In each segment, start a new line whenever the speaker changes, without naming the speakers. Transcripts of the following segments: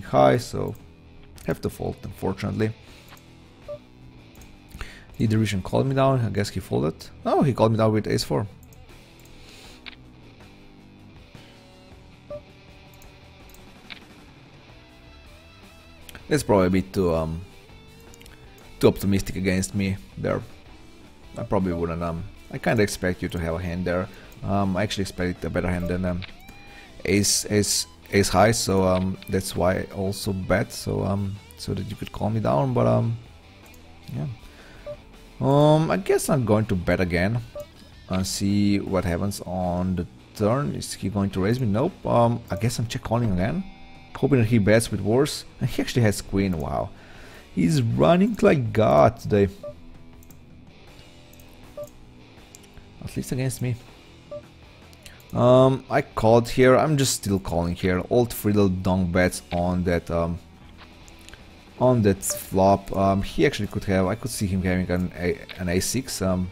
high, so have to fold, unfortunately. Did the Russian call me down? I guess he folded. Oh, he called me down with ace-4. That's probably a bit too optimistic against me there. I probably wouldn't. I kind of expect you to have a hand there. I actually expected a better hand than ace high, so that's why I also bet, so so that you could call me down. But yeah. I guess I'm going to bet again and see what happens on the turn. Is he going to raise me? Nope. I guess I'm check calling again, hoping that he bets with worse. And he actually has queen. Wow, he's running like God today. At least against me. I called here. I'm just still calling here. Old Friedel donk bets on that flop. He actually could have. I could see him having an a6.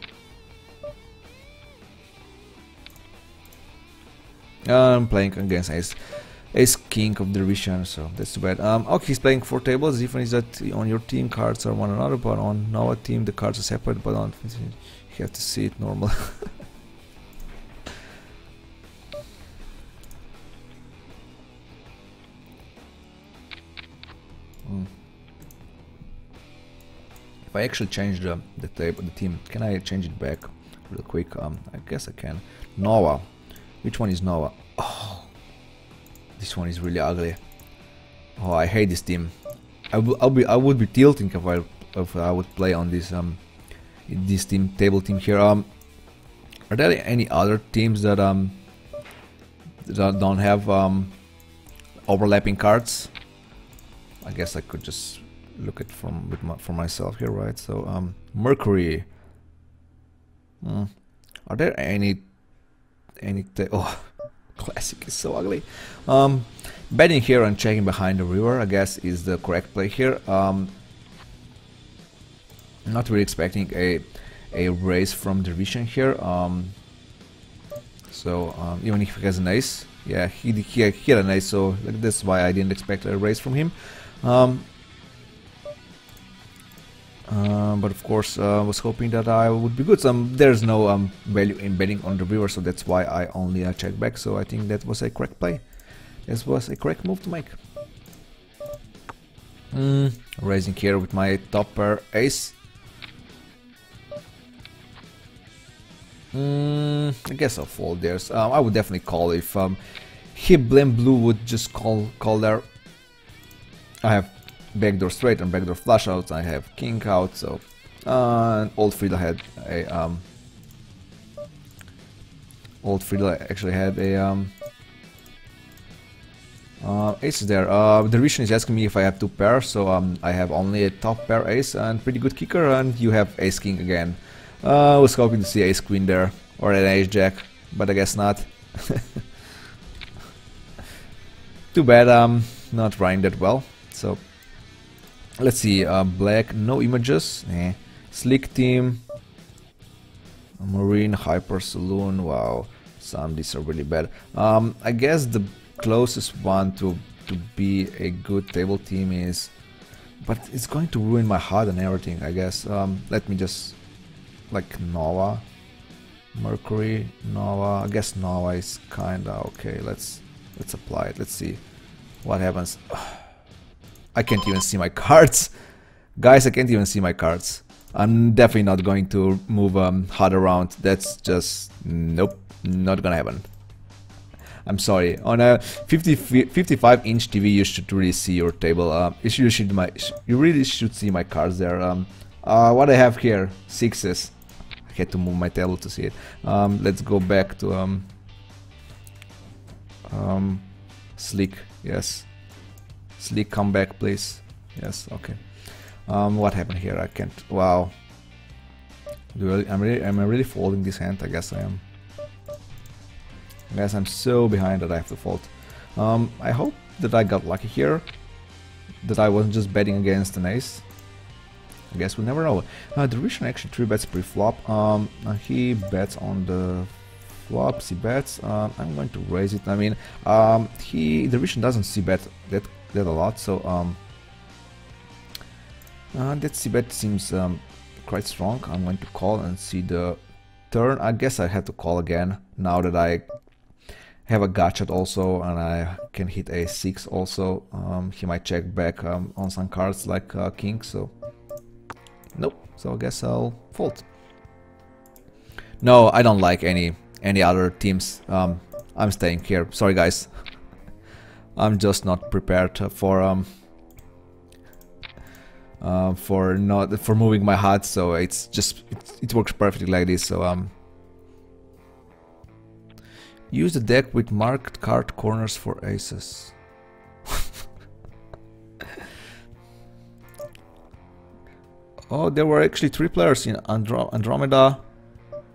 I'm playing against ace king of the Russian, so that's too bad. Okay, he's playing 4 tables. The difference is that on your team cards are one another, but on our team the cards are separate. But on you have to see it normal. If I actually change the team, can I change it back real quick? I guess I can. Nova. Which one is Nova? Oh, this one is really ugly. Oh, I hate this team. I would be tilting if I would play on this table team here. Are there any other teams that don't have overlapping cards? I guess I could just look at for myself here, right? So Mercury. Are there any oh, classic is so ugly. Betting here and checking behind the river, I guess, is the correct play here. Not really expecting a raise from the Russian here. So even if he has an ace, yeah, he had an ace, so that's why I didn't expect a raise from him. But of course, I was hoping that I would be good. There's no value in betting on the river, so that's why I only check back. So I think that was a correct play. This was a correct move to make. Raising here with my top pair ace. I guess I'll fold there. I would definitely call if he blue would just call there. I have backdoor straight and backdoor flush outs. I have king out, so Old Friedel had a Old Friedel actually had a ace there. The Russian is asking me if I have 2 pairs, so I have only a top pair ace and pretty good kicker, and you have ace king again. I was hoping to see ace queen there or an ace jack, but I guess not. Too bad I'm not running that well. So let's see, black, no images, slick team, marine, hyper saloon. Wow, some of these are really bad. I guess the closest one to be a good table team is, but it's going to ruin my HUD and everything, I guess. Let me just, like, Nova, Mercury, Nova. I guess Nova is kinda okay. Let's apply it. Let's see what happens. I can't even see my cards. Guys, I can't even see my cards. I'm definitely not going to move HUD around. That's just, nope, not gonna happen. I'm sorry. On a 55-inch TV, you should really see your table. You really should see my cards there. What I have here, 6s. I had to move my table to see it. Let's go back to Slick. Yes. Slick, come back, please. Yes, okay. What happened here? I can't. Wow. Am I really folding this hand? I guess I am. I guess I'm so behind that I have to fold. I hope that I got lucky here. That I wasn't just betting against an ace. I guess we'll never know. The Russian actually 3 bets pre-flop. He bets on the flop, see bets. I'm going to raise it. I mean, the vision doesn't see bet that a lot, so that c bet seems quite strong. I'm going to call and see the turn. I guess I have to call again now that I have a gotcha also, and I can hit a6 also. He might check back on some cards like king, so nope. So I guess I'll fold. No, I don't like any other teams. I'm staying here. Sorry guys. I'm just not prepared for moving my heart, so it's just it works perfectly like this. So use the deck with marked card corners for aces. Oh, there were actually 3 players in Andromeda.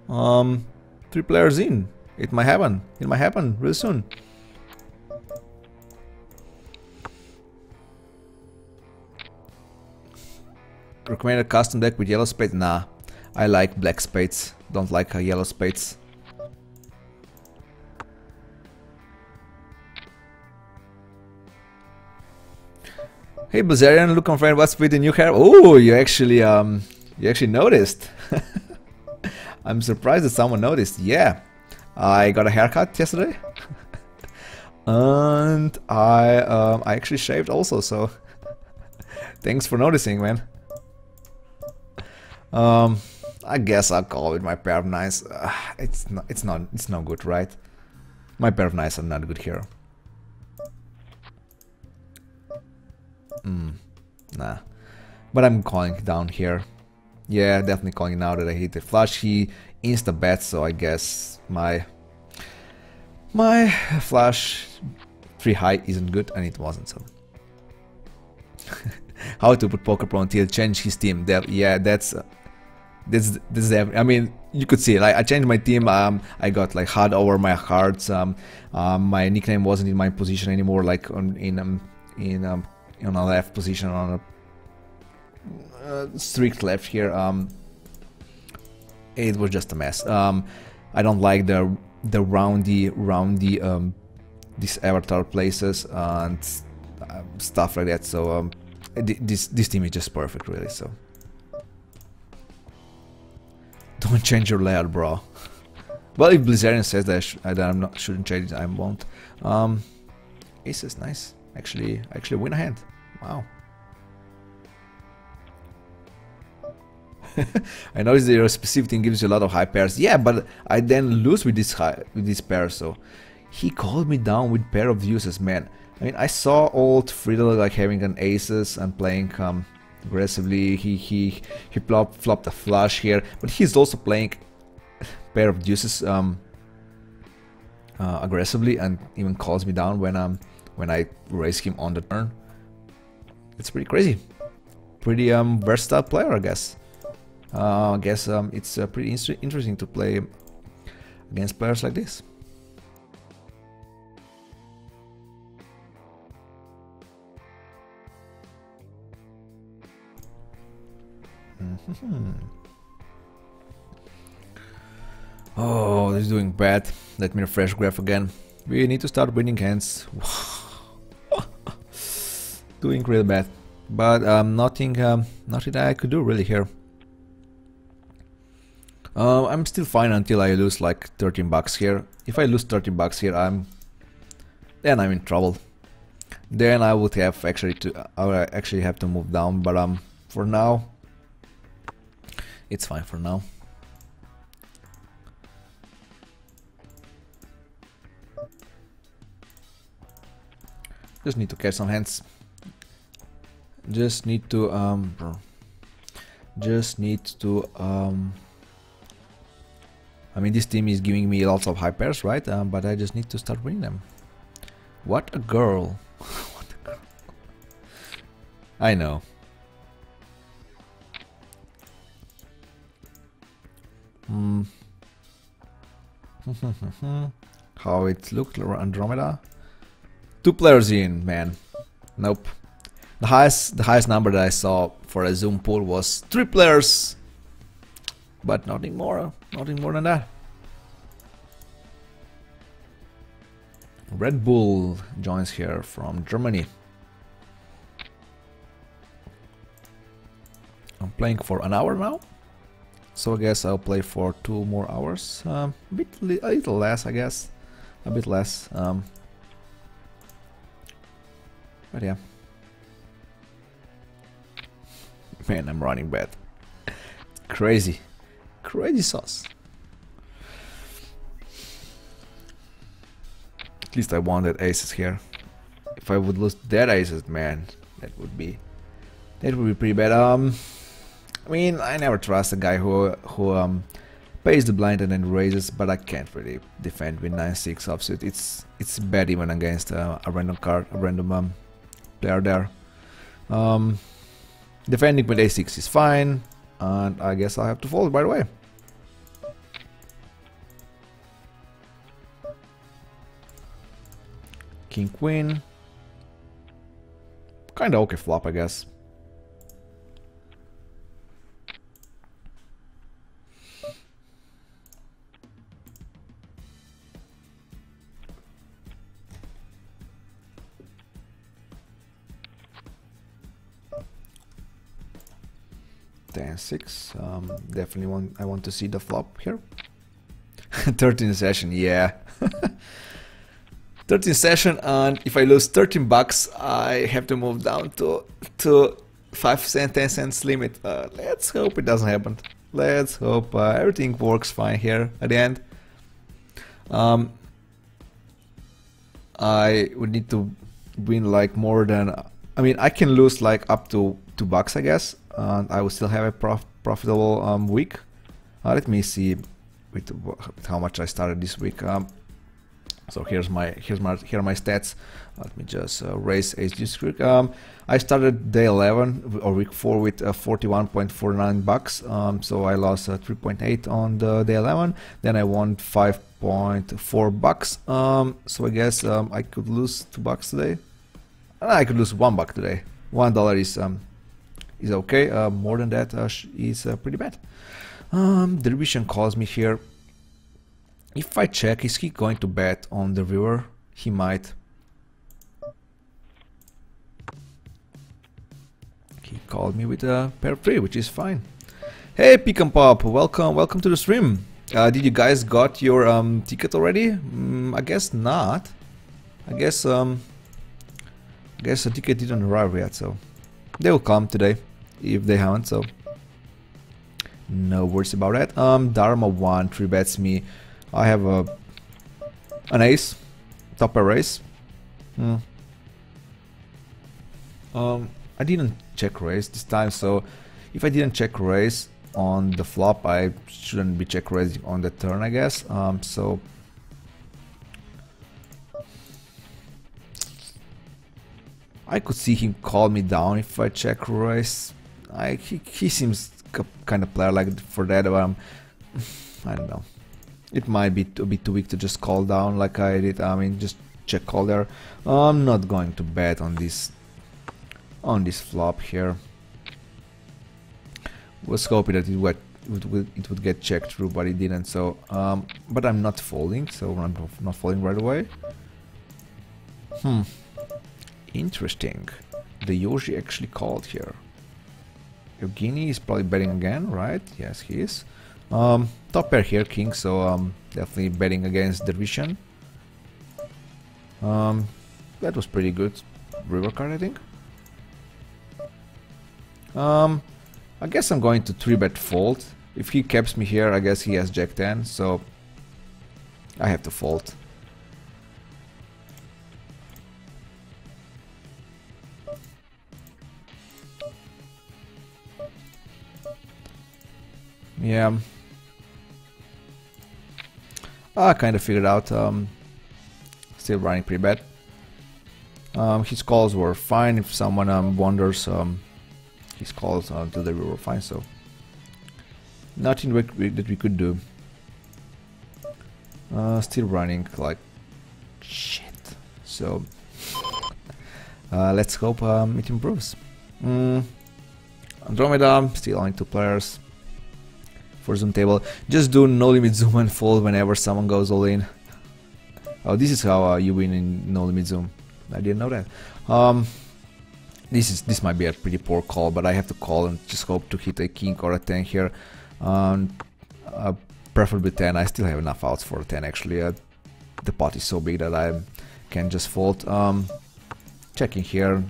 3 players in. It might happen. It might happen really soon. Recommend a custom deck with yellow spades? Nah, I like black spades. Don't like yellow spades. Hey Blazarian, look on friend, what's with the new hair? Oh, you actually noticed. I'm surprised that someone noticed. Yeah, I got a haircut yesterday, and I actually shaved also. So thanks for noticing, man. I guess I'll call with my pair of nines. It's not good, right? My pair of nines are not good here. Nah, but I'm calling down here. Yeah, definitely calling now that I hit the flush. He insta bets, so I guess my flush 3 high isn't good, and it wasn't. So how to put Poker Pro until change his team? Yeah, that's I mean, you could see like I changed my team. I got like hard over my cards. My nickname wasn't in my position anymore, like in a left position, on a strict left here. It was just a mess. I don't like the roundy these avatar places and stuff like that. So this team is just perfect, really. So don't change your layout, bro. Well, if Blizzarian says that shouldn't change it, I won't. Ace is nice. Actually win a hand. Wow. I noticed that your specific thing gives you a lot of high pairs. Yeah, but I then lose with this pair. So he called me down with pair of deuces, man. I mean, I saw old Friedel like having an aces and playing aggressively. He flopped a flush here, but he's also playing pair of deuces aggressively, and even calls me down when I raise him on the turn. It's pretty crazy. Pretty versatile player, I guess. It's pretty interesting to play against players like this. Oh, this is doing bad. Let me refresh graph again. We need to start winning hands. Doing real bad, but nothing that I could do really here. I'm still fine until I lose like 13 bucks here. If I lose 13 bucks here, then I'm in trouble. Then I would have I would actually have to move down. But for now, it's fine for now. Just need to catch some hands. Just need to I mean, this team is giving me lots of high pairs, right? But I just need to start winning them. What a girl. What a girl. I know. How it looked, Andromeda. 2 players in, man. Nope. The highest number that I saw for a Zoom pool was 3 players. But nothing more than that. Red Bull joins here from Germany. I'm playing for an hour now, so I guess I'll play for 2 more hours. A little less, I guess. A bit less. But yeah. Man, I'm running bad. Crazy. Crazy sauce. At least I wanted aces here. If I would lose that aces, man, that would be pretty bad. I mean, I never trust a guy who pays the blind and then raises, but I can't really defend with 9-6 offsuit. It's bad even against a random card, a random player there. Defending with a6 is fine, and I guess I'll have to fold right away. King queen. Kinda okay flop, I guess. Ten six. Definitely I want to see the flop here. 13 session, yeah. 13 session, and if I lose 13 bucks, I have to move down to 5 cent, 10 cents limit. Let's hope it doesn't happen. Let's hope everything works fine here at the end. I would need to win like more than, I mean, I can lose like up to $2, I guess, and I will still have a profitable week. Let me see with how much I started this week. So here are my stats. Let me just raise ace quick. I started day 11 or week 4 with 41.49 bucks. So I lost 3.8 on the day 11. Then I won 5.4 bucks. So I guess I could lose $2 today. I could lose $1 today. $1 is okay. More than that is pretty bad. The revision calls me here. If I check, is he going to bet on the river? He might. He called me with a pair 3, which is fine. Hey, Pick and Pop, welcome to the stream. Did you guys got your ticket already? I guess not. I guess the ticket didn't arrive yet, so they will come today if they haven't. So no worries about that. Dharma 1 3 bets me. I have an ace, top pair ace. I didn't check raise this time, so if I didn't check raise on the flop, I shouldn't be check raising on the turn, I guess. So I could see him call me down if I check raise. He seems kind of player like for that, but I don't know. It might be a bit too weak to just call down like I did. I mean, just check call there. I'm not going to bet on this flop here. Was hoping that it would get checked through, but it didn't. So, but I'm not folding, so I'm not folding right away. Interesting. The Yoshi actually called here. Evgeny is probably betting again, right? Yes, he is. Top pair here, king, so definitely betting against Dervishan. That was pretty good. River card, I think. I guess I'm going to 3-bet fold. If he caps me here, I guess he has Jack 10, so I have to fold. Yeah. I kind of figured out. Still running pretty bad. His calls were fine. If someone wonders, his calls to the river were fine. So nothing that we could do. Still running like shit. So let's hope it improves. Andromeda still only 2 players. For zoom table, just do no limit zoom and fold whenever someone goes all in. Oh, this is how you win in no limit zoom. I didn't know that. This might be a pretty poor call, but I have to call and just hope to hit a king or a 10 here. Preferably 10. I still have enough outs for a 10 actually. The pot is so big that I can just fold. Checking here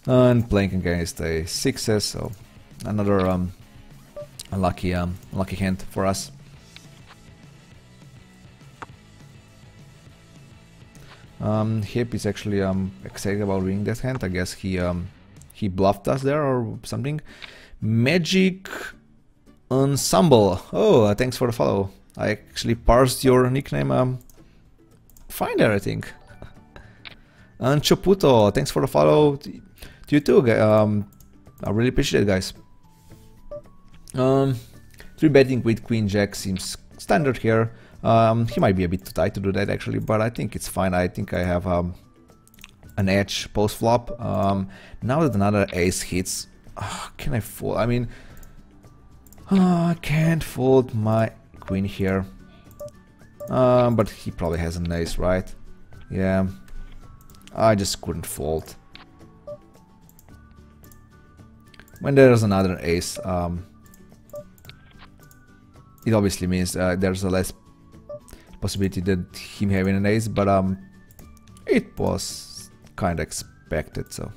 and playing against a 6s, so another unlucky hand for us. Hip is actually excited about winning that hand. I guess he bluffed us there or something. Magic Ensemble. Oh, thanks for the follow. I actually parsed your nickname fine there, I think. And Choputo, thanks for the follow. To you too. I really appreciate it, guys. 3-betting with Queen Jack seems standard here. He might be a bit too tight to do that actually, but I think it's fine. I think I have an edge post flop. Now that another ace hits, can I fold? I mean, I can't fold my queen here. But he probably has an ace, right? Yeah, I just couldn't fold. When there's another ace, it obviously means there's a less possibility that him having an ace, but it was kind of expected. So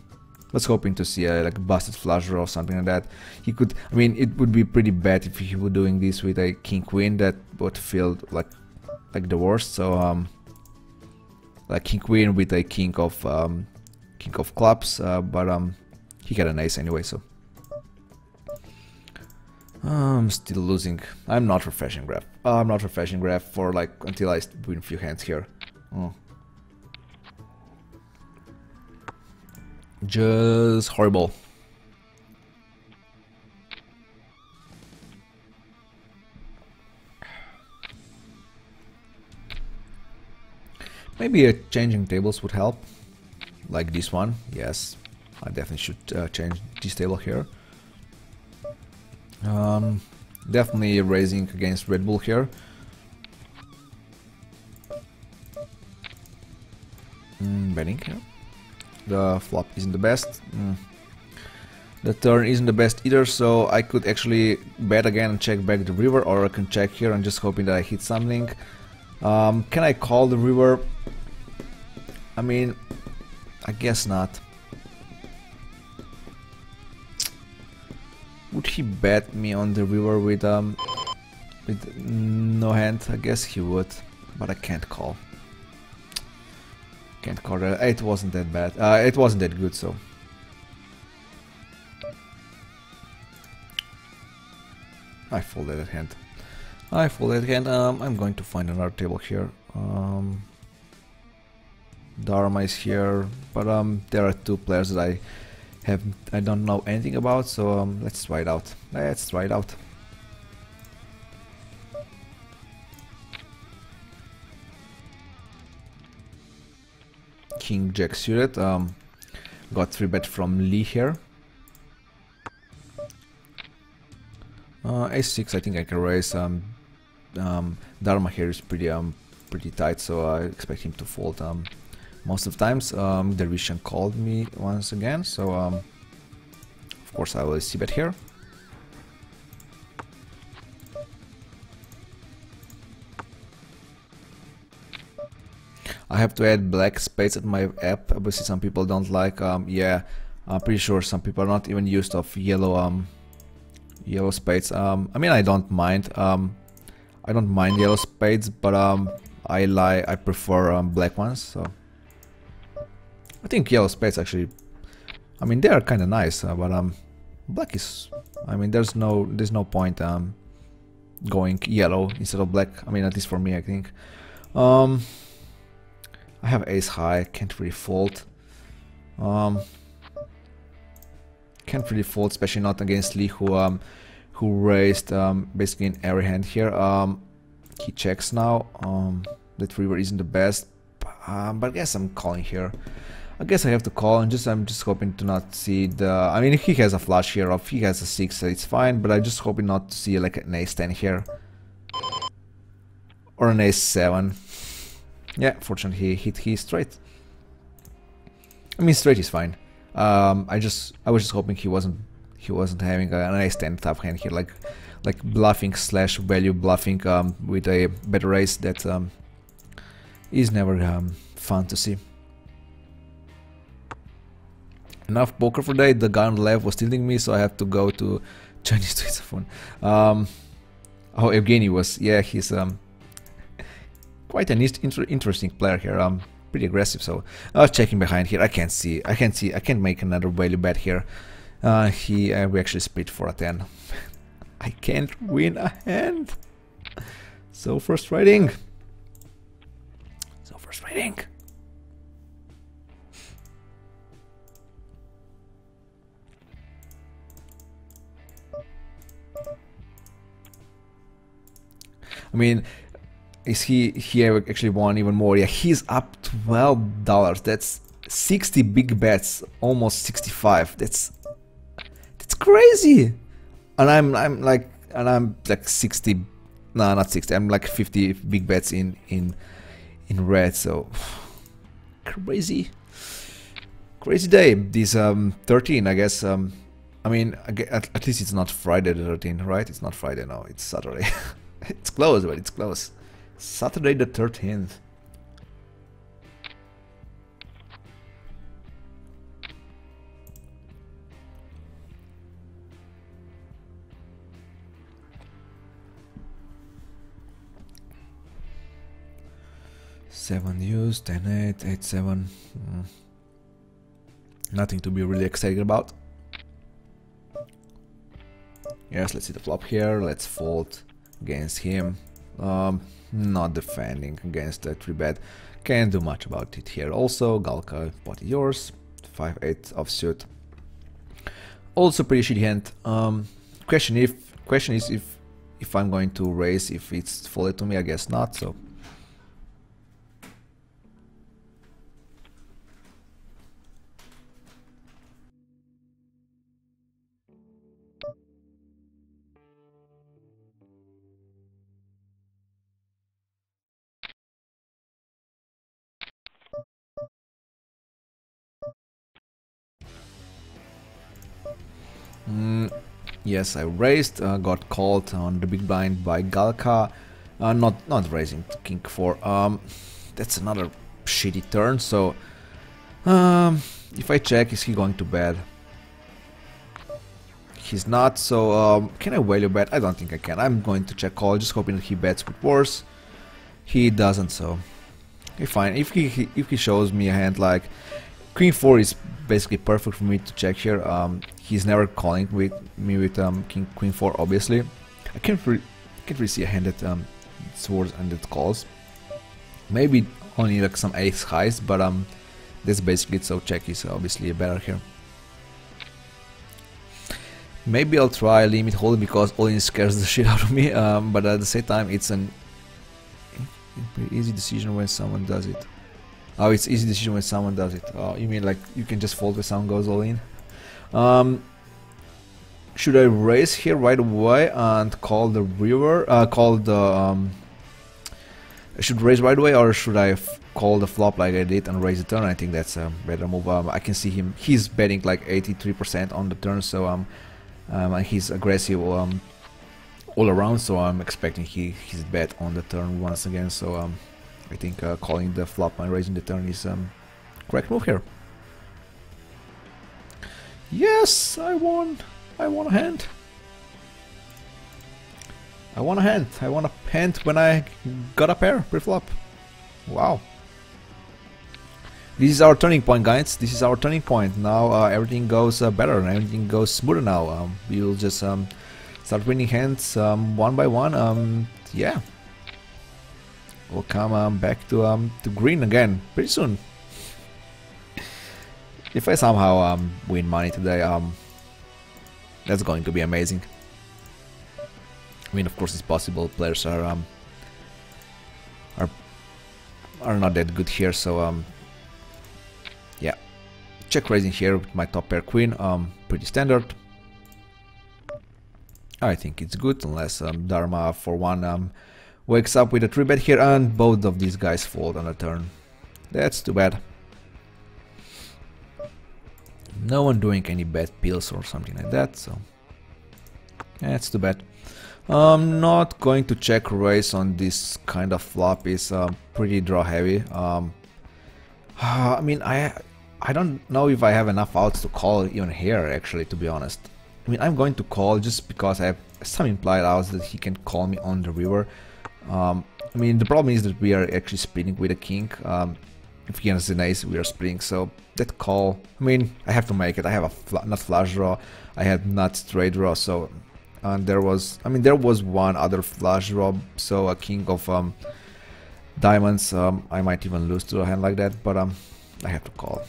was hoping to see a like busted flush draw or something like that. He could, I mean, it would be pretty bad if he were doing this with a king queen. That would feel like the worst. So like king queen with a king of clubs, but he had an ace anyway. So I'm still losing. I'm not refreshing graph. I'm not refreshing graph for like until I win a few hands here. Just horrible. Maybe changing tables would help. Like this one. Yes, I definitely should change this table here. Definitely raising against Red Bull here. Betting here. The flop isn't the best. The turn isn't the best either, so I could actually bet again and check back the river, or I can check here and just hoping that I hit something. Can I call the river? I mean, I guess not. Would he bet me on the river with no hand? I guess he would, but I can't call. Can't call that. It wasn't that bad. It wasn't that good, so. I folded that hand. I folded that hand. I'm going to find another table here. Dharma is here, but there are two players that I don't know anything about, so let's try it out. Let's try it out. King Jack suited. Got 3-bet from Lee here. A6, I think I can raise. Dharma here is pretty tight, so I expect him to fold most of the times. Dervishan called me once again, so of course I will c-bet here. I have to add black spades at my app. Obviously some people don't like. Yeah, I'm pretty sure some people are not even used of yellow yellow spades. I mean, I don't mind. I don't mind yellow spades, but I prefer black ones. So I think yellow spades actually, I mean, they are kind of nice, but black is, I mean, there's no point going yellow instead of black. I mean, at least for me, I think. I have ace high, can't really fold. Can't really fold, especially not against Lee, who raised basically in every hand here. He checks now. That river isn't the best, but I guess I'm calling here. I guess I have to call, and I'm just hoping to not see the. I mean, if he has a flush here, or if he has a 6, it's fine. But I'm just hoping not to see like an ace 10 here, or an ace 7. Yeah, fortunately he hit his straight. I mean, straight is fine. I was just hoping he wasn't having a nice 10 top hand here, like bluffing slash value bluffing with a better race. That is never fun to see. Enough poker for that. The guy on the left was tilting me, so I have to go to Chinese Twitter phone. Oh, Evgeny was, yeah, he's quite an interesting player here. Pretty aggressive. So I was checking behind here. I can't make another value bet here. We actually split for a 10. I can't win a hand. So frustrating. So frustrating. I mean, is he actually won even more? Yeah, he's up $12. That's 60 big bets, almost 65. That's crazy. And I'm like 60. No, not 60. I'm like 50 big bets in red. So crazy day. This 13, I guess. I mean, at least it's not Friday the 13th, right? It's not Friday. No, it's Saturday. It's close, but it's close. Saturday the 13th. Seven used, 10-8, 8-7. Nothing to be really excited about. Yes, let's see the flop here. Let's fold against him. Not defending against the 3-bet. Can't do much about it here. Also, Galka, pot is yours. 5-8 offsuit. Also pretty shitty hand. Question is if I'm going to raise, if it's folded to me. I guess not. So. Yes, I raised, got called on the big blind by Galka. Not raising to king 4. That's another shitty turn. So, if I check, is he going to bet? He's not. So, can I value bet? I don't think I can. I'm going to check call, just hoping that he bets with worse. He doesn't. So, okay, fine. If he shows me a hand like Queen 4 is basically perfect for me to check here. He's never calling with me with Queen 4, obviously. I can't really see a hand that swords and that calls. Maybe only like some ace highs, but that's basically it. So check is obviously better here. Maybe I'll try limit holding because all-in scares the shit out of me. But at the same time, it's an easy decision when someone does it. Oh, it's easy decision when someone does it. Oh, you mean like you can just fold when someone goes all in? Should I raise here right away and call the river? I should raise right away, or should I call the flop like I did and raise the turn? I think that's a better move. I can see him. He's betting like 83% on the turn, so and he's aggressive all around. So I'm expecting his bet on the turn once again. So I think calling the flop and raising the turn is correct move here. Yes, I won. I won a hand. I won a hand. I won a hand when I got a pair pre-flop. Wow. This is our turning point, guys. This is our turning point. Now everything goes better and everything goes smoother now. We'll just start winning hands one by one. Yeah. We'll come back to green again pretty soon. If I somehow win money today, that's going to be amazing. I mean, of course, it's possible. Players are not that good here, so yeah. Check raising here with my top pair queen. Pretty standard. I think it's good, unless Dharma for one wakes up with a 3-bet here, and both of these guys fold on a turn. That's too bad. No one doing any bad pills or something like that, so that's too bad. I'm not going to check raise on this kind of flop. Is pretty draw heavy. I mean, I don't know if I have enough outs to call even here, actually, to be honest. I mean, I'm going to call just because I have some implied outs that he can call me on the river. I mean, the problem is that we are actually splitting with a king. If he has an ace, we are splitting, so that call, I mean, I have to make it. I have a nut flush draw, I had nut straight draw, so there was one other flush draw, so a king of diamonds. I might even lose to a hand like that, but I have to call.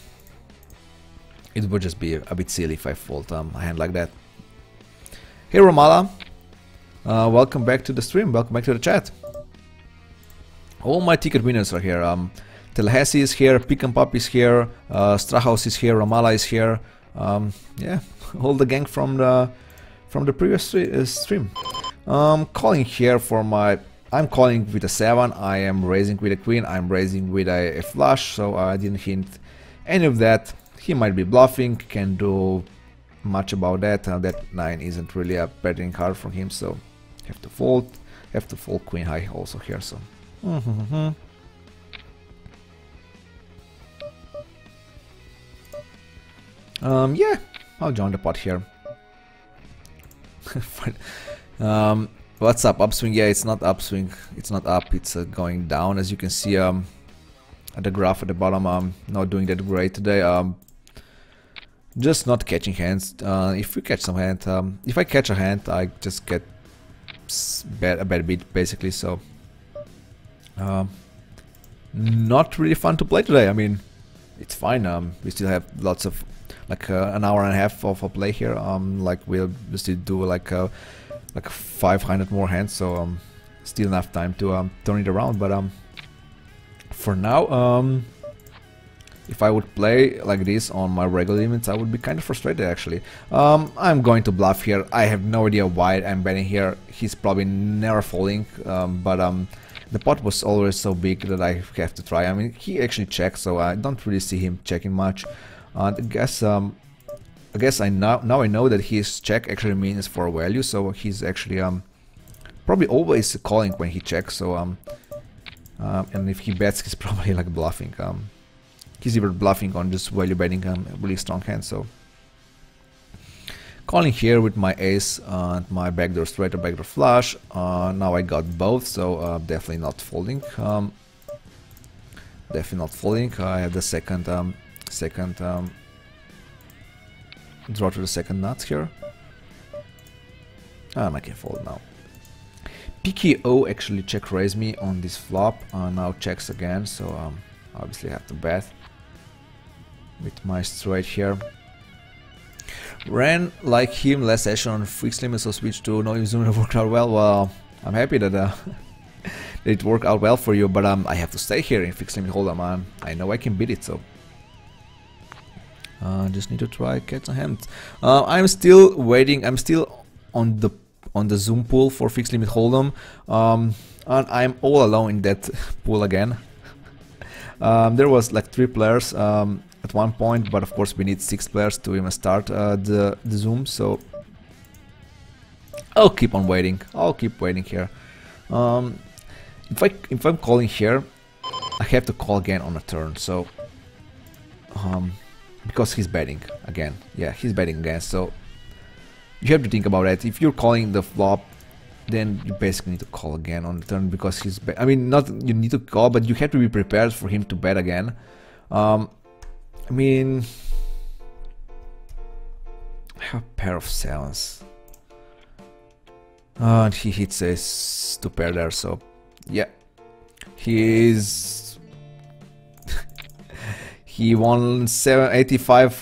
It would just be a bit silly if I fold a hand like that. Hey Romala, welcome back to the stream, welcome back to the chat. All my ticket winners are here. Tallahassee is here, Pick and Pop is here, Strahaus is here, Romala is here. Yeah, all the gang from the previous stream. Calling here for my. I'm calling with a 7. I am raising with a queen. I'm raising with a flush, so I didn't hint any of that. He might be bluffing. Can't do much about that. That 9 isn't really a betting card from him, so have to fold. Have to fold queen high also here. So. Yeah, I'll join the pot here. What's up, upswing? Yeah, it's not upswing, it's not up, it's going down. As you can see at the graph at the bottom, I'm not doing that great today. Just not catching hands. If we catch some hand, if I catch a hand, I just get a bad beat basically, so not really fun to play today. I mean, it's fine. We still have lots of like an hour and a half of a play here. Like we'll still do like 500 more hands, so still enough time to turn it around. But for now, if I would play like this on my regular limits, I would be kind of frustrated actually. I'm going to bluff here. I have no idea why I'm betting here. He's probably never folding, but the pot was always so big that I have to try. I mean, he actually checks, so I don't really see him checking much. I guess I now I know that his check actually means for value, so he's actually probably always calling when he checks. So and if he bets, he's probably like bluffing. He's either bluffing on just value betting a really strong hand. So calling here with my ace and my backdoor straight or backdoor flush. Now I got both, so definitely not folding. Definitely not folding. I have the second draw to the second nut here, and I can fold now. PKO actually check raise me on this flop, now checks again, so obviously I have to bet with my straight here. Ran like him last session on fixed limit, so switch to no zoom. It worked out well. Well, I'm happy that it worked out well for you, but I have to stay here in fixed limit hold'em. I know I can beat it, so just need to try catch a hand. I'm still waiting. I'm still on the zoom pool for fixed limit hold'em, and I'm all alone in that pool again. There was like 3 players at one point, but of course we need 6 players to even start the zoom. So I'll keep on waiting. I'll keep waiting here. If I'm calling here, I have to call again on a turn. So because he's betting again. Yeah, he's betting again, so you have to think about that. If you're calling the flop, then you basically need to call again on the turn, because he's I mean, not you need to call, but you have to be prepared for him to bet again. I mean, I have a pair of 7s. And he hits a 2 pair there, so yeah. He won 85.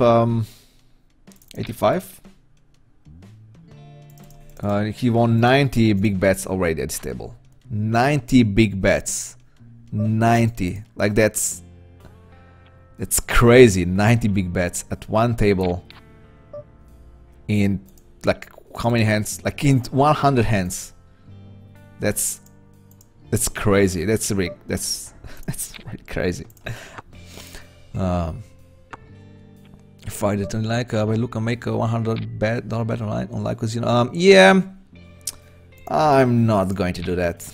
He won 90 big bets already at this table. 90 big bets. 90. Like that's crazy. 90 big bets at one table in like how many hands? Like in 100 hands. That's That's crazy. That's really that's really crazy. If I didn't like, I look and make a $100 bet online casino. Yeah, I'm not going to do that.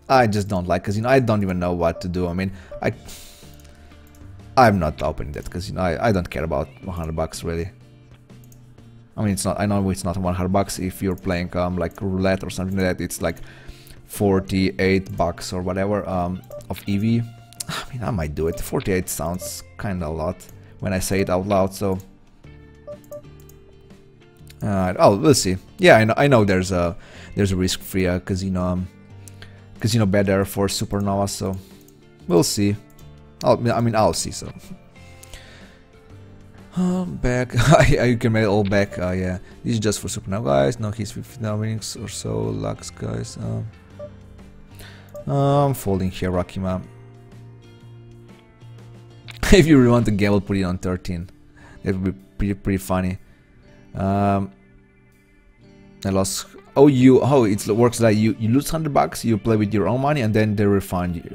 I just don't like casino. I don't even know what to do. I mean, I'm not opening that casino. I don't care about $100 really. I mean, it's not. I know it's not $100 if you're playing like roulette or something like that. It's like $48 or whatever of EV. I mean, I might do it. 48 sounds kind of a lot when I say it out loud. So, oh, we'll see. Yeah, I know. There's a risk-free casino bet there for Supernova. So, we'll see. I'll see. So. Back. You can make it all back. Yeah, this is just for Supernova guys. No, he's 15 winnings or so. Lux guys. I'm folding here, Rakima. If you really want to gamble, put it on 13. That would be pretty funny. I lost. Oh, it works like you lose $100. You play with your own money, and then they refund you.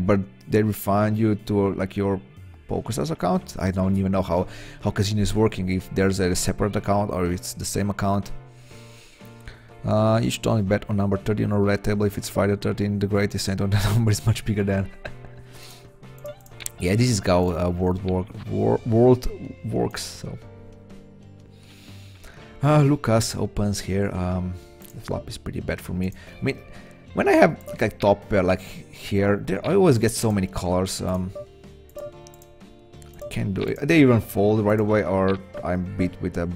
But they refund you to like your PokerStars account. I don't even know how casino is working. If there's a separate account or it's the same account. You should only bet on number 13 on a roulette table if it's Friday 13. The greatest and on the number is much bigger than. Yeah, this is how world works. So, Lucas opens here. The flop is pretty bad for me. I mean, when I have like top pair like here, I always get so many colors. I can't do it. They even fold right away, or I'm beat with a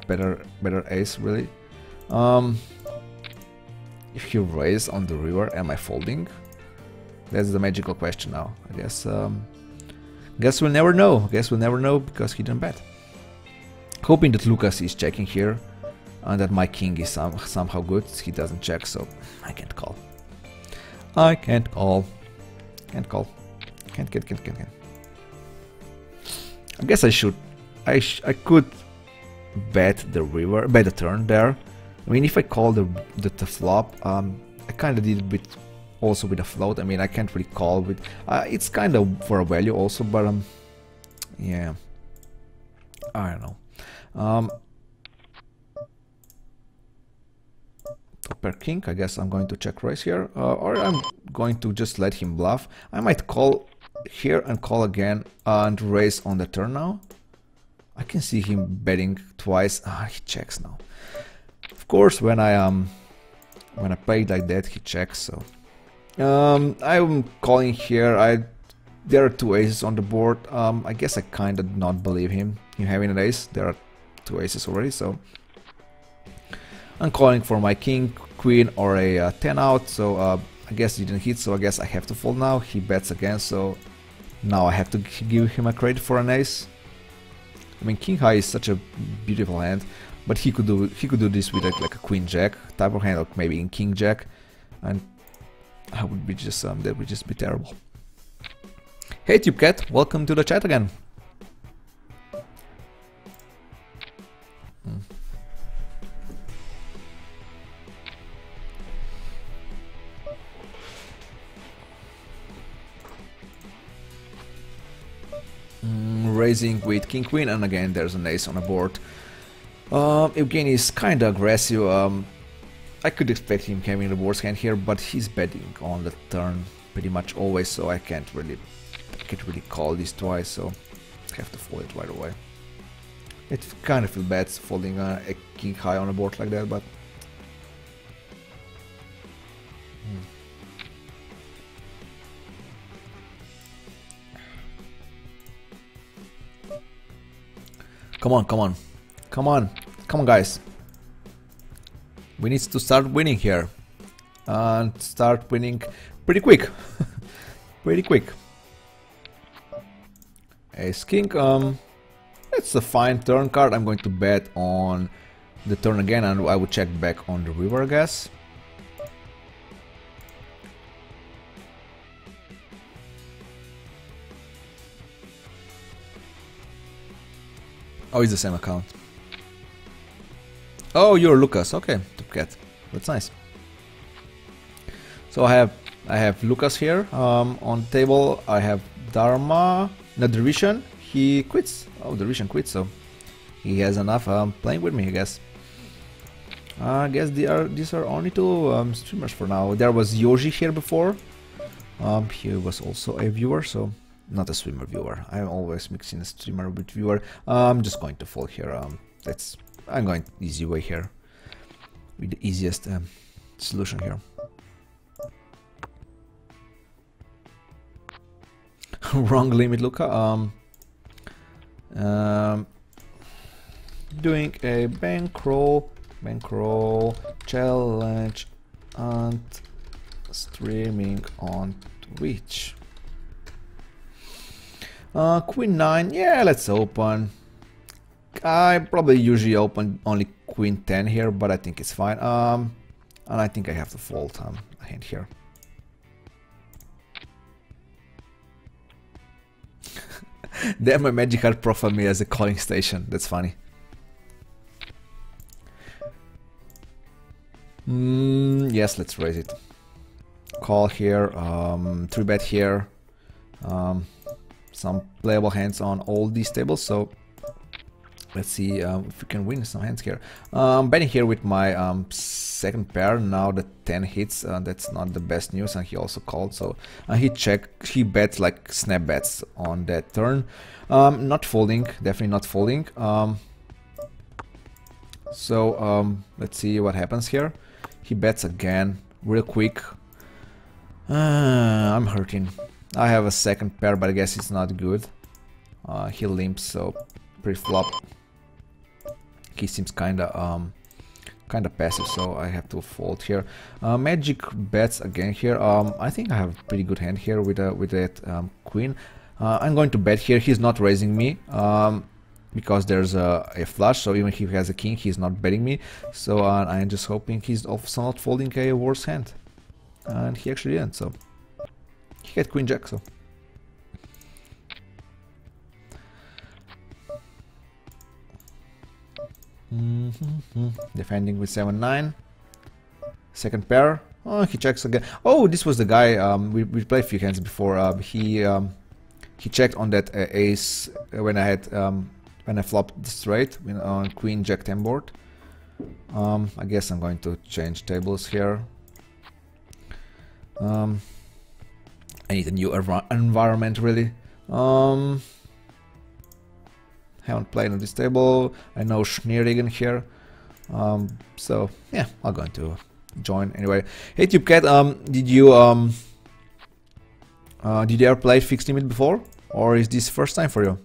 better ace. Really. If you raise on the river, am I folding? That's the magical question now. I guess. Guess we'll never know. Because he didn't bet. Hoping that Lucas is checking here, and that my king is somehow good. He doesn't check, so I can't call. Can't call. Can't. I guess I should. I could bet the river, bet the turn there. I mean, if I call the flop, I kind of did it with. Also with a float. I mean, I can't really call with. It's kind of for a value also, but yeah, I don't know. Top pair king. I guess I'm going to check raise here, or I'm going to just let him bluff. I might call here and call again and raise on the turn now. I can see him betting twice. He checks now. Of course, when I play like that, he checks. So. I'm calling here. There are two aces on the board. I guess I kind of not believe him having an ace. There are two aces already, so I'm calling for my king, queen, or a 10 out. So I guess he didn't hit, so I guess I have to fold now. He bets again, so now I have to give him a credit for an ace. I mean, king high is such a beautiful hand, but he could do this with like a queen jack type of hand, or maybe in king jack, and that would be just that would just be terrible. Hey TubeCat, welcome to the chat again. Raising with king queen, and again there's an ace on the board. Evgeny is kinda aggressive. I could expect him having the worst hand here, but he's betting on the turn pretty much always, so I can't really call this twice, so I have to fold it right away. It kind of feels bad folding a king high on a board like that, but come on guys. We need to start winning here, and start winning pretty quick. Ace king. It's a fine turn card. I'm going to bet on the turn again, and I would check back on the river, I guess. Oh, it's the same account. Oh, you're Lucas. Okay, TubeCat. That's nice. So I have Lucas here on table. I have Dharma, not Dervishan. He quits. Oh, Dervishan quits, so he has enough playing with me, I guess. I guess these are only two streamers for now. There was Yoji here before. He was also a viewer, so not a streamer viewer. I'm always mixing a streamer with viewer. I'm just going to fold here. I'm going easy way here with the easiest solution here. Wrong limit, Luca. Doing a bankroll challenge and streaming on Twitch. Queen 9, yeah, let's open. I probably usually open only Queen 10 here, but I think it's fine. And I think I have to fold a hand here. Then my Magic Card profiled me as a calling station. That's funny. Yes, let's raise it. Call here, 3-bet here. Some playable hands on all these tables, so let's see if we can win some hands here. Betting here with my second pair. Now the 10 hits. That's not the best news, and he also called. So he bets like snap bets on that turn. Not folding, definitely not folding. So let's see what happens here. He bets again, real quick. I'm hurting. I have a second pair, but I guess it's not good. He limps, so pre-flop. He seems kinda passive, so I have to fold here. Magic bets again here. I think I have a pretty good hand here with that queen. I'm going to bet here. He's not raising me because there's a flush. So even if he has a king, he's not betting me. So I'm just hoping he's also not folding a worse hand, and he actually didn't. So he had queen jack. So. Defending with 7-9. Second pair. Oh, he checks again. Oh, this was the guy we played a few hands before. He checked on that ace when I had when I flopped straight on queen jack 10 board. I guess I'm going to change tables here. I need a new environment, really. Haven't played on this table. I know Schneerigen here. So yeah, I'm going to join anyway. Hey TubeCat, did you ever play fixed limit before, or is this first time for you?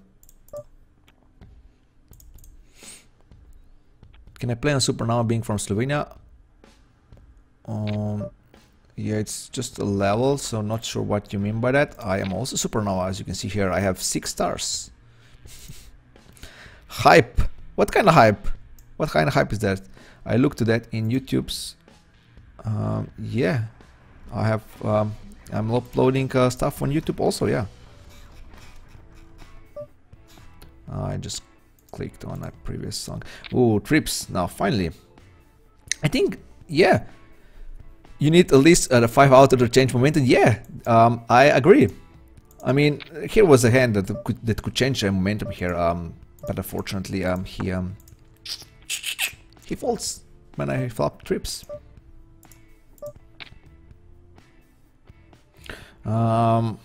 Can I play on Supernova being from Slovenia? Yeah, it's just a level, so not sure what you mean by that. I am also Supernova, as you can see here. I have 6 stars. Hype. What kind of hype? What kind of hype is that? I looked at that in YouTube's. Yeah, I have. I'm uploading stuff on YouTube also. Yeah. I just clicked on a previous song. Oh, trips. Now finally, I think. Yeah. You need at least the 5 out to change momentum. Yeah, I agree. I mean, here was a hand that could change the momentum here. But unfortunately, he folds when I flop trips. Not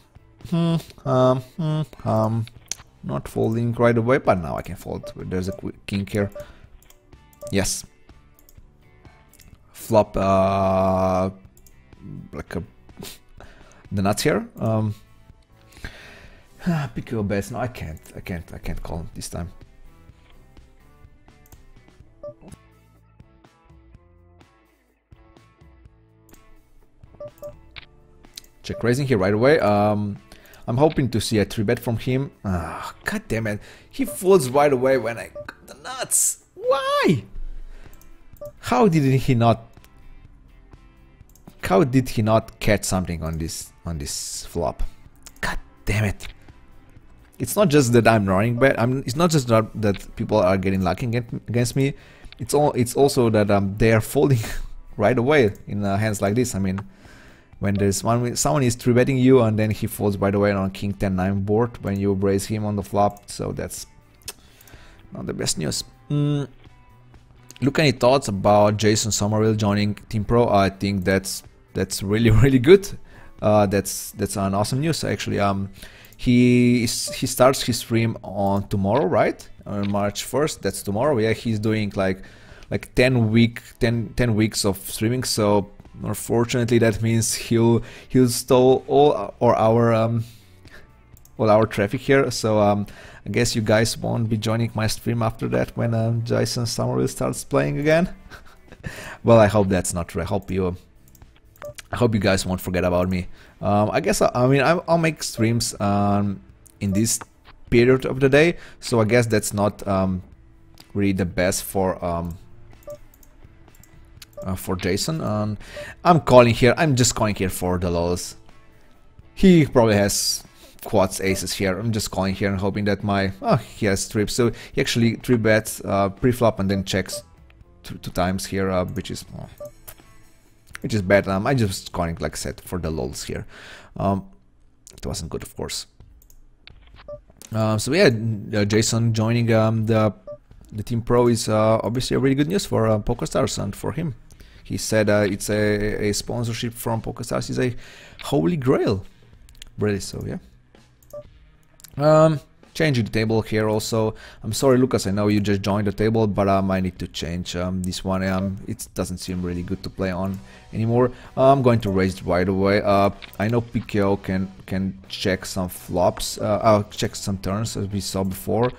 folding right away, but now I can fold. There's a king here. Yes. Flop like the nuts here. Pick your bets. No, I can't call this time. Check raising here right away. I'm hoping to see a 3-bet from him. God damn it. He folds right away when I got the nuts. Why? How did he not catch something on this flop? God damn it. It's not just that I'm running bad. It's not just that people are getting lucky against me. It's also that they are folding right away in hands like this. I mean, when there's someone is 3-betting you and then he falls, by the way, on a king 10-9 board when you raise him on the flop, so that's not the best news. Look, any thoughts about Jason Somerville joining Team Pro? I think that's really good. That's an awesome news actually. He starts his stream on tomorrow, right? On March 1st. That's tomorrow. Yeah, he's doing like 10 weeks of streaming. So unfortunately, that means he'll stole all our traffic here. So I guess you guys won't be joining my stream after that when Jason Somerville starts playing again. Well, I hope that's not true. I hope you guys won't forget about me. I guess I'll make streams in this period of the day, so I guess that's not really the best for Jason. I'm just calling here for the lows. He probably has quads, aces here. I'm just calling here and hoping that he has trips. So he actually 3-bets pre-flop and then checks two times here, which is bad. I just calling, like I said, for the lulls here. It wasn't good, of course. So yeah, Jason joining the Team Pro is obviously a really good news for PokerStars and for him. He said it's a sponsorship from PokerStars is a holy grail, really. So yeah. Changing the table here also. I'm sorry, Lucas, I know you just joined the table, but I need to change this one. It doesn't seem really good to play on anymore. I'm going to raise it right away. I know PKO can check some flops, check some turns as we saw before.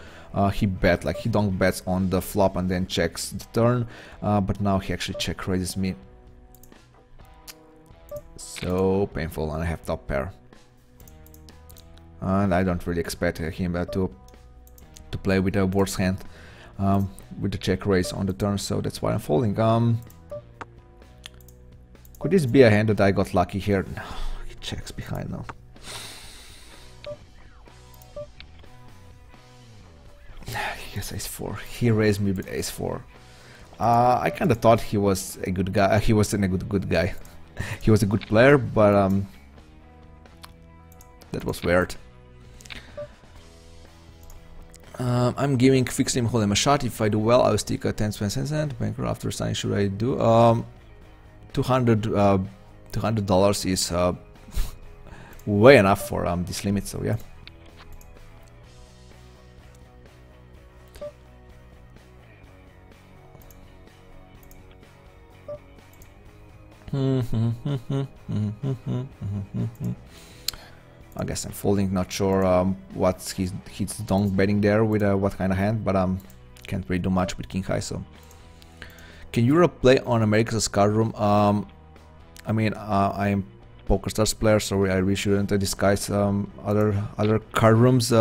He donk bets on the flop and then checks the turn, but now he actually check raises me. So painful, and I have top pair. And I don't really expect him to play with a worse hand with the check raise on the turn, so that's why I'm folding. Could this be a hand that I got lucky here? No, he checks behind now. He has ace-4. He raised me with ace-4. I kind of thought he was a good guy. He wasn't a good guy. He was a good player, but that was weird. I'm giving fixed limit hold'em a shot. If I do well, I'll stick a 10-20 bankroll. After signing, should I do? $200 is way enough for this limit. So yeah. I guess I'm folding, not sure what's his donk betting there with what kind of hand, but can't really do much with king high. So can Europe play on America's card room? I mean, I'm PokerStars player, so I really shouldn't disguise other card rooms,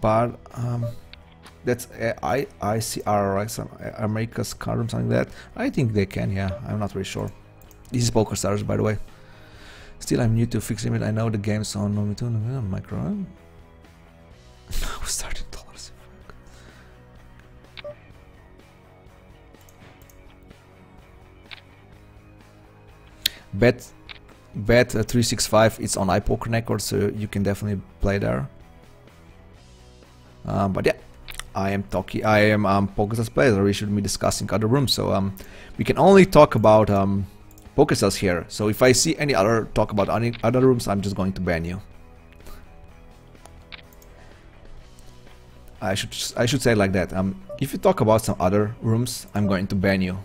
but that's ICR, right? America's card room, something like that. I think they can, yeah. I'm not really sure. This is PokerStars, by the way. Still, I'm new to fixed limit. I know the games on micro. We started dollars. Bet 365. It's on iPoker Network, so you can definitely play there. But yeah, I am PokerStars player. We should be discussing other rooms, so we can only talk about PokerStars here. So if I see any other talk about any other rooms, I'm just going to ban you. I should say it like that. If you talk about some other rooms, I'm going to ban you.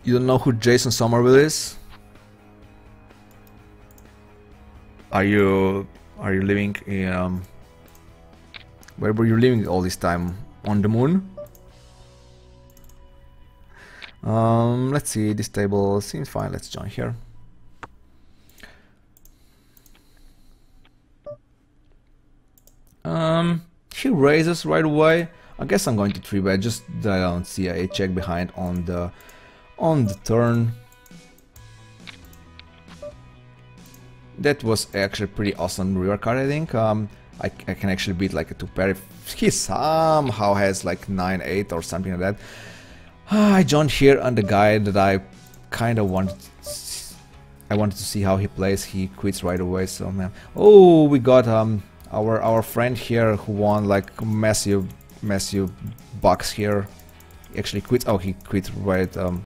You don't know who Jason Somerville is? Are you living in where were you living all this time? On the moon? Let's see, this table seems fine. Let's join here. He raises right away. I guess I'm going to 3-bet, just that I don't see a check behind on the turn. That was actually pretty awesome river card, I think. I can actually beat like a 2 pair if he somehow has like 9-8 or something like that. I joined here on the guy that I kind of wanted. I wanted to see how he plays. He quits right away, so man. Oh, we got our friend here who won like massive bucks here. He actually quits. Oh, he quit right